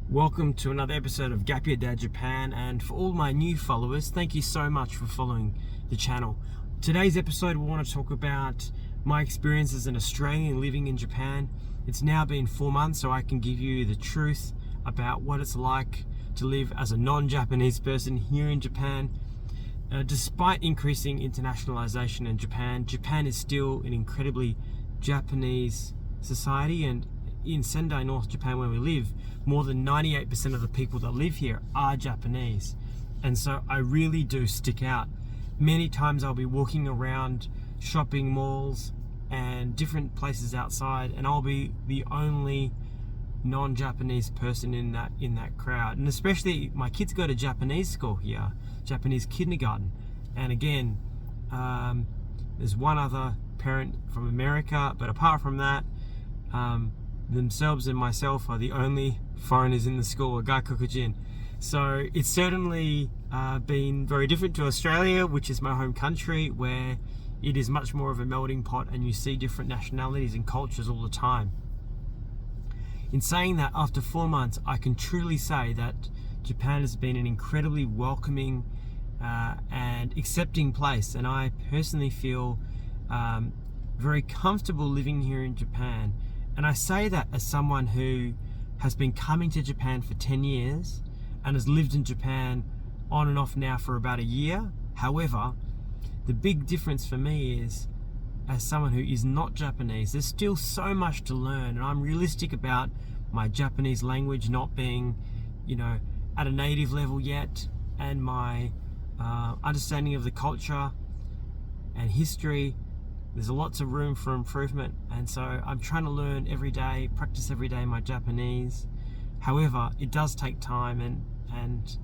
Welcome to another episode of Gap Year Dad Japan, and for all my new followers, thank you so much for following the channel. Today's episode, we want to talk about my experience as an Australian living in Japan. It's now been 4 months, so I can give you the truth about what it's like to live as a non-Japanese person here in Japan. Despite increasing internationalization in Japan, Japan is still an incredibly Japanese society, and in Sendai, North Japan, where we live, more than 98% of the people that live here are Japanese. And so I really do stick out. Many times I'll be walking around shopping malls and different places outside, and I'll be the only non-Japanese person in that crowd. And especially my kids go to Japanese school here, Japanese kindergarten. And again, there's one other parent from America, but apart from that, themselves and myself are the only foreigners in the school, Gaikokujin. So it's certainly been very different to Australia, which is my home country, where it is much more of a melting pot and you see different nationalities and cultures all the time. In saying that, after 4 months, I can truly say that Japan has been an incredibly welcoming and accepting place, and I personally feel very comfortable living here in Japan. And I say that as someone who has been coming to Japan for 10 years and has lived in Japan on and off now for about a year. However, the big difference for me is, as someone who is not Japanese, there's still so much to learn, and I'm realistic about my Japanese language not being, at a native level yet, and my understanding of the culture and history. There's lots of room for improvement, and so I'm trying to learn every day, practice every day my Japanese. However, it does take time, and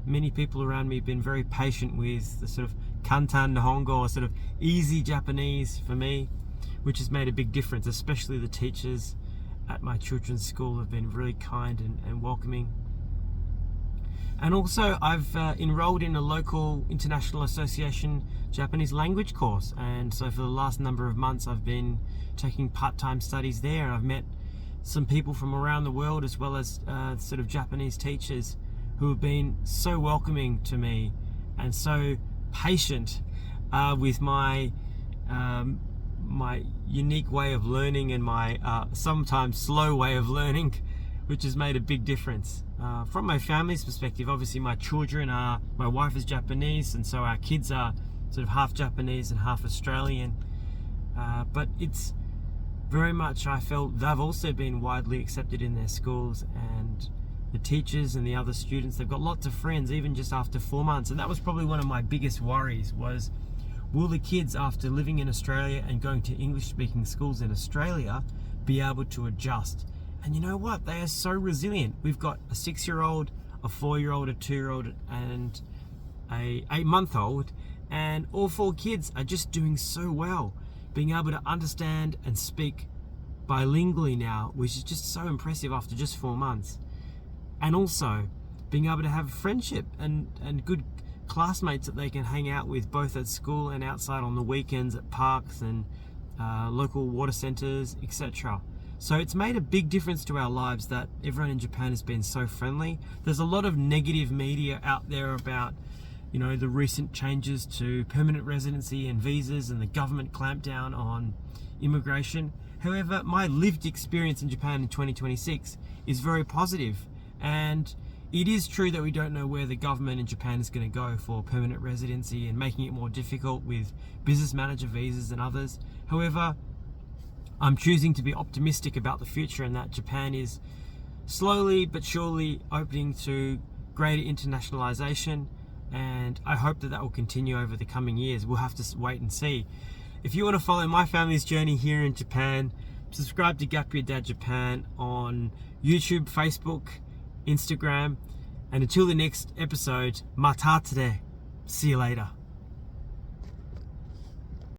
many people around me have been very patient with the sort of kantan Nihongo, or sort of easy Japanese for me, which has made a big difference. Especially the teachers at my children's school have been really kind and welcoming. And also, I've enrolled in a local International Association Japanese language course, and so for the last number of months I've been taking part-time studies there, and I've met some people from around the world, as well as sort of Japanese teachers who have been so welcoming to me and so patient with my my unique way of learning and my sometimes slow way of learning, which has made a big difference. From my family's perspective, obviously my wife is Japanese, and so our kids are sort of half Japanese and half Australian. But it's very much, I felt, they've also been widely accepted in their schools, and the teachers and the other students, they've got lots of friends even just after 4 months. And that was probably one of my biggest worries, was will the kids, after living in Australia and going to English-speaking schools in Australia, be able to adjust? And you know what? They are so resilient. We've got a 6-year-old, a 4-year-old, a 2-year-old, and a 8-month-old, and all 4 kids are just doing so well, being able to understand and speak bilingually now, which is just so impressive after just 4 months. And also being able to have friendship and good classmates that they can hang out with, both at school and outside on the weekends at parks and local water centers, etc. So it's made a big difference to our lives that everyone in Japan has been so friendly. There's a lot of negative media out there about, the recent changes to permanent residency and visas and the government clampdown on immigration. However, my lived experience in Japan in 2026 is very positive. And it is true that we don't know where the government in Japan is going to go for permanent residency and making it more difficult with business manager visas and others. However, I'm choosing to be optimistic about the future, and that Japan is slowly but surely opening to greater internationalization, and I hope that will continue over the coming years. We'll have to wait and see. If you want to follow my family's journey here in Japan, subscribe to Gap Year Dad Japan on YouTube, Facebook, Instagram, and until the next episode, mata tere. See you later.